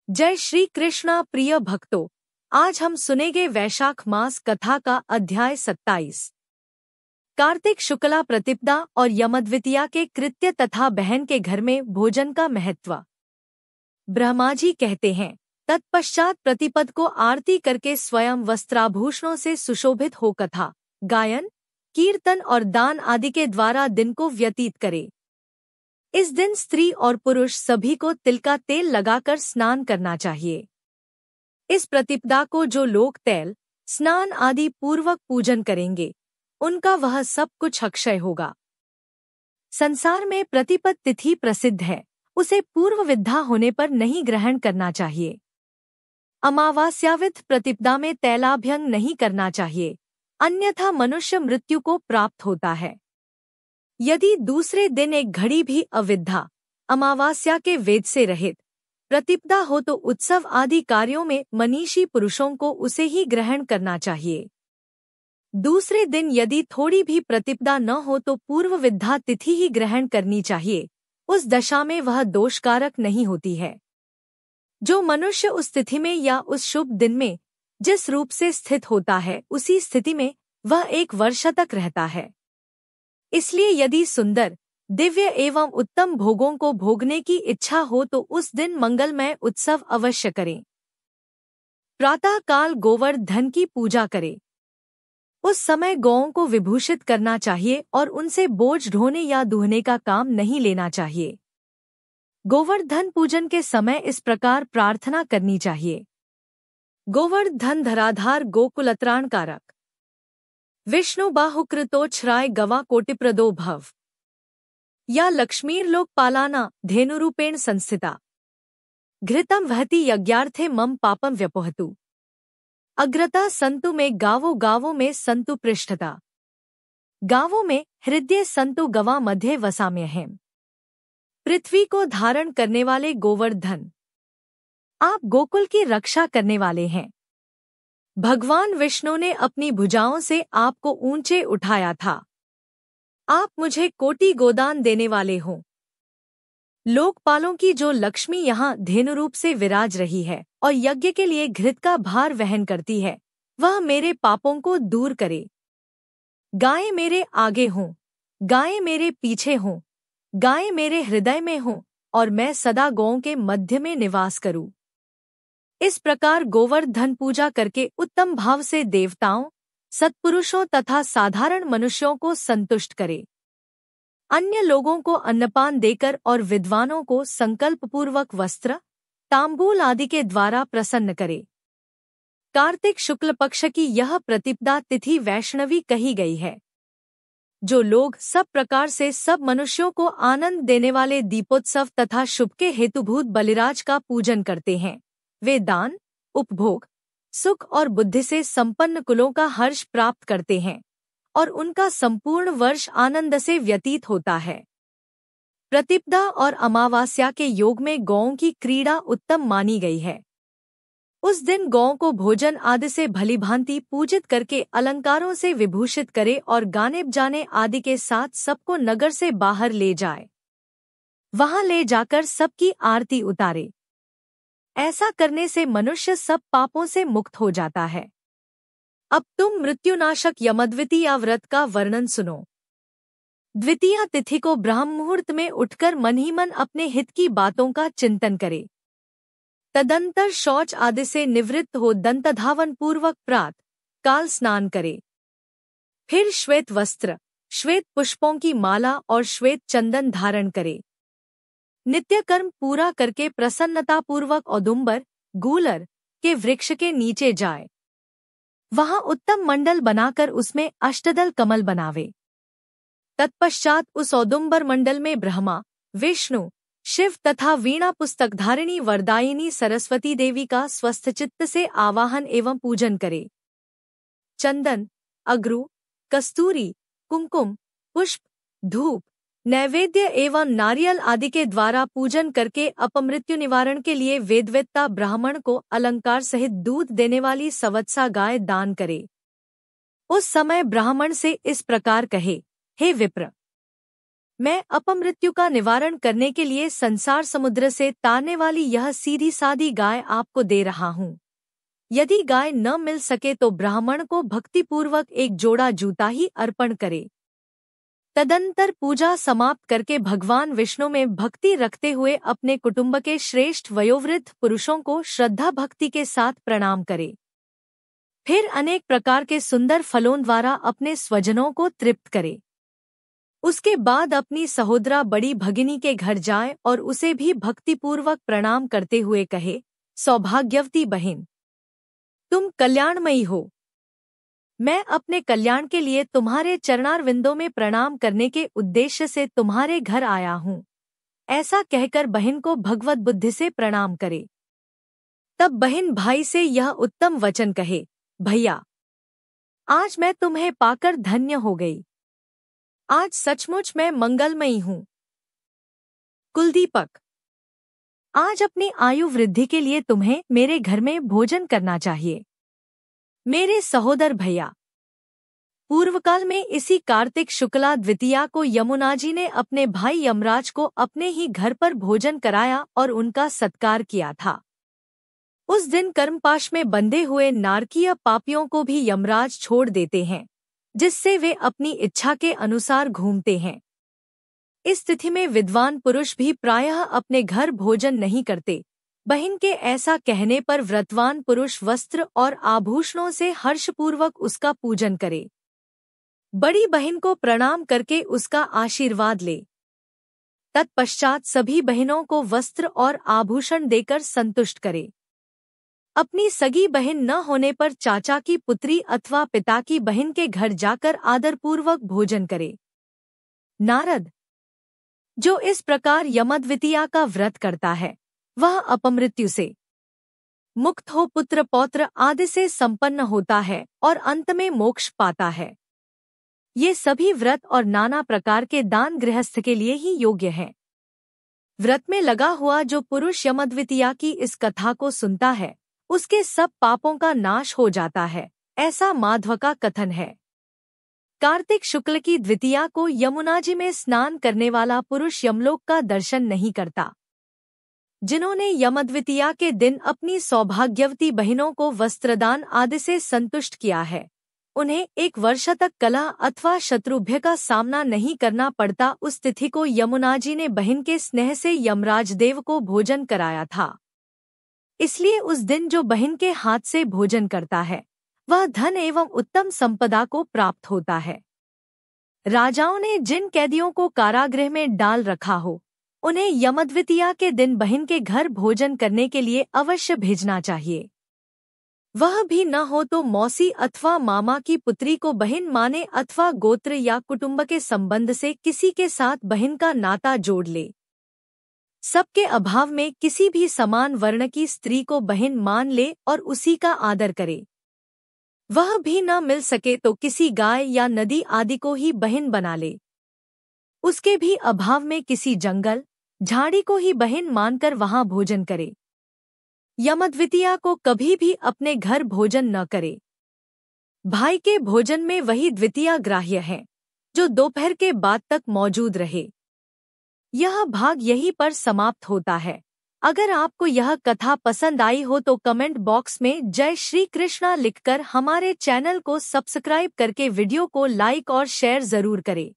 जय श्री कृष्णा प्रिय भक्तों, आज हम सुनेंगे वैशाख मास कथा का अध्याय 27। कार्तिक शुक्ला प्रतिपदा और यमद्वितीया के कृत्य तथा बहन के घर में भोजन का महत्व। ब्रह्मा जी कहते हैं, तत्पश्चात प्रतिपद को आरती करके स्वयं वस्त्राभूषणों से सुशोभित हो कथा, गायन, कीर्तन और दान आदि के द्वारा दिन को व्यतीत करे। इस दिन स्त्री और पुरुष सभी को तिल का तेल लगाकर स्नान करना चाहिए। इस प्रतिपदा को जो लोग तेल, स्नान आदि पूर्वक पूजन करेंगे, उनका वह सब कुछ अक्षय होगा। संसार में प्रतिपद तिथि प्रसिद्ध है, उसे पूर्व विद्या होने पर नहीं ग्रहण करना चाहिए। अमावास्याविध प्रतिपदा में तैलाभ्यंग नहीं करना चाहिए, अन्यथा मनुष्य मृत्यु को प्राप्त होता है। यदि दूसरे दिन एक घड़ी भी अविद्या, अमावास्या के वेद से रहित प्रतिपदा हो तो उत्सव आदि कार्यों में मनीषी पुरुषों को उसे ही ग्रहण करना चाहिए। दूसरे दिन यदि थोड़ी भी प्रतिपदा न हो तो पूर्व विद्या तिथि ही ग्रहण करनी चाहिए, उस दशा में वह दोषकारक नहीं होती है। जो मनुष्य उस तिथि में या उस शुभ दिन में जिस रूप से स्थित होता है, उसी स्थिति में वह 1 वर्ष तक रहता है। इसलिए यदि सुंदर, दिव्य एवं उत्तम भोगों को भोगने की इच्छा हो तो उस दिन मंगलमय उत्सव अवश्य करें। प्रातः काल गोवर्धन की पूजा करें। उस समय गौओं को विभूषित करना चाहिए और उनसे बोझ ढोने या दूहने का काम नहीं लेना चाहिए। गोवर्धन पूजन के समय इस प्रकार प्रार्थना करनी चाहिए। गोवर्धन धराधार गोकुलत्राणकारक, विष्णु बाहुकृतोच्छ्राय गवा कोटिप्रदो भव, या लक्ष्मीर्लोकपालाना धेनुरूपेण संस्थिता, घृतं वहति यज्ञार्थे मम पापम व्यपोहतु, अग्रता संतु में गावों में संतु पृष्ठता, गावों में हृदय संतु गवा मध्य वसाम्यहम्। पृथ्वी को धारण करने वाले गोवर्धन, आप गोकुल की रक्षा करने वाले हैं। भगवान विष्णु ने अपनी भुजाओं से आपको ऊंचे उठाया था। आप मुझे कोटि गोदान देने वाले हो। लोकपालों की जो लक्ष्मी यहाँ धेनु रूप से विराज रही है और यज्ञ के लिए घृत का भार वहन करती है, वह मेरे पापों को दूर करे। गायें मेरे आगे हों, गायें मेरे पीछे हों, गायें मेरे हृदय में हों और मैं सदा गौओं के मध्य में निवास करूं। इस प्रकार गोवर्धन पूजा करके उत्तम भाव से देवताओं, सत्पुरुषों तथा साधारण मनुष्यों को संतुष्ट करे। अन्य लोगों को अन्नपान देकर और विद्वानों को संकल्पपूर्वक वस्त्र, तांबूल आदि के द्वारा प्रसन्न करे। कार्तिक शुक्ल पक्ष की यह प्रतिपदा तिथि वैष्णवी कही गई है। जो लोग सब प्रकार से सब मनुष्यों को आनंद देने वाले दीपोत्सव तथा शुभ के हेतुभूत बलिराज का पूजन करते हैं, वे दान, उपभोग, सुख और बुद्धि से संपन्न कुलों का हर्ष प्राप्त करते हैं और उनका संपूर्ण वर्ष आनंद से व्यतीत होता है। प्रतिपदा और अमावास्या के योग में गौओं की क्रीड़ा उत्तम मानी गई है। उस दिन गौओं को भोजन आदि से भलीभांति पूजित करके अलंकारों से विभूषित करे और गाने बजाने आदि के साथ सबको नगर से बाहर ले जाए। वहां ले जाकर सबकी आरती उतारे। ऐसा करने से मनुष्य सब पापों से मुक्त हो जाता है। अब तुम मृत्युनाशक यमद्वितीया व्रत का वर्णन सुनो। द्वितीया तिथि को ब्रह्म मुहूर्त में उठकर मन ही मन अपने हित की बातों का चिंतन करे। तदंतर शौच आदि से निवृत्त हो दंतधावन पूर्वक प्रातः काल स्नान करे। फिर श्वेत वस्त्र, श्वेत पुष्पों की माला और श्वेत चंदन धारण करे। नित्य कर्म पूरा करके प्रसन्नतापूर्वक औदुंबर, गूलर के वृक्ष के नीचे जाए। वहां उत्तम मंडल बनाकर उसमें अष्टदल कमल बनावे। तत्पश्चात उस औदुंबर मंडल में ब्रह्मा, विष्णु, शिव तथा वीणा पुस्तकधारिणी वरदायिनी सरस्वती देवी का स्वस्थचित्त से आवाहन एवं पूजन करे। चंदन, अगरू, कस्तूरी, कुंकुम, पुष्प, धूप, नैवेद्य एवं नारियल आदि के द्वारा पूजन करके अपमृत्यु निवारण के लिए वेदवेत्ता ब्राह्मण को अलंकार सहित दूध देने वाली सवत्सा गाय दान करे। उस समय ब्राह्मण से इस प्रकार कहे, हे विप्र, मैं अपमृत्यु का निवारण करने के लिए संसार समुद्र से तारने वाली यह सीधी सादी गाय आपको दे रहा हूँ। यदि गाय न मिल सके तो ब्राह्मण को भक्तिपूर्वक एक जोड़ा जूता ही अर्पण करे। तदंतर पूजा समाप्त करके भगवान विष्णु में भक्ति रखते हुए अपने कुटुंब के श्रेष्ठ वयोवृद्ध पुरुषों को श्रद्धा भक्ति के साथ प्रणाम करे। फिर अनेक प्रकार के सुंदर फलों द्वारा अपने स्वजनों को तृप्त करे। उसके बाद अपनी सहोदरा बड़ी भगिनी के घर जाए और उसे भी भक्तिपूर्वक प्रणाम करते हुए कहे, सौभाग्यवती बहन, तुम कल्याणमयी हो। मैं अपने कल्याण के लिए तुम्हारे चरणारविंदों में प्रणाम करने के उद्देश्य से तुम्हारे घर आया हूँ। ऐसा कहकर बहन को भगवत बुद्धि से प्रणाम करे। तब बहन भाई से यह उत्तम वचन कहे, भैया, आज मैं तुम्हें पाकर धन्य हो गई। आज सचमुच मैं मंगलमयी हूँ। कुलदीपक, आज अपनी आयु वृद्धि के लिए तुम्हें मेरे घर में भोजन करना चाहिए। मेरे सहोदर भैया, पूर्वकाल में इसी कार्तिक शुक्ला द्वितीया को यमुना जी ने अपने भाई यमराज को अपने ही घर पर भोजन कराया और उनका सत्कार किया था। उस दिन कर्मपाश में बंधे हुए नारकीय पापियों को भी यमराज छोड़ देते हैं, जिससे वे अपनी इच्छा के अनुसार घूमते हैं। इस तिथि में विद्वान पुरुष भी प्रायः अपने घर भोजन नहीं करते। बहन के ऐसा कहने पर व्रतवान पुरुष वस्त्र और आभूषणों से हर्षपूर्वक उसका पूजन करे। बड़ी बहन को प्रणाम करके उसका आशीर्वाद ले। तत्पश्चात सभी बहनों को वस्त्र और आभूषण देकर संतुष्ट करे। अपनी सगी बहन न होने पर चाचा की पुत्री अथवा पिता की बहन के घर जाकर आदरपूर्वक भोजन करे। नारद, जो इस प्रकार यमद्वितीया का व्रत करता है, वह अपमृत्यु से मुक्त हो पुत्र पौत्र आदि से संपन्न होता है और अंत में मोक्ष पाता है। ये सभी व्रत और नाना प्रकार के दान गृहस्थ के लिए ही योग्य हैं। व्रत में लगा हुआ जो पुरुष यमद्वितीया की इस कथा को सुनता है, उसके सब पापों का नाश हो जाता है, ऐसा माध्व का कथन है। कार्तिक शुक्ल की द्वितीया को यमुना जी में स्नान करने वाला पुरुष यमलोक का दर्शन नहीं करता। जिन्होंने यमद्वितीया के दिन अपनी सौभाग्यवती बहनों को वस्त्रदान आदि से संतुष्ट किया है, उन्हें 1 वर्ष तक कलह अथवा शत्रुभ्य का सामना नहीं करना पड़ता। उस तिथि को यमुना जी ने बहन के स्नेह से यमराज देव को भोजन कराया था। इसलिए उस दिन जो बहन के हाथ से भोजन करता है, वह धन एवं उत्तम संपदा को प्राप्त होता है। राजाओं ने जिन कैदियों को कारागृह में डाल रखा हो, उन्हें यमद्वितीया के दिन बहन के घर भोजन करने के लिए अवश्य भेजना चाहिए। वह भी न हो तो मौसी अथवा मामा की पुत्री को बहन माने अथवा गोत्र या कुटुंब के संबंध से किसी के साथ बहन का नाता जोड़ ले। सबके अभाव में किसी भी समान वर्ण की स्त्री को बहन मान ले और उसी का आदर करे। वह भी न मिल सके तो किसी गाय या नदी आदि को ही बहन बना ले। उसके भी अभाव में किसी जंगल, झाड़ी को ही बहन मानकर वहां भोजन करे। यमद्वितीया को कभी भी अपने घर भोजन न करे। भाई के भोजन में वही द्वितीया ग्राह्य है, जो दोपहर के बाद तक मौजूद रहे। यह भाग यहीं पर समाप्त होता है। अगर आपको यह कथा पसंद आई हो तो कमेंट बॉक्स में जय श्री कृष्णा लिखकर हमारे चैनल को सब्सक्राइब करके वीडियो को लाइक और शेयर जरूर करें।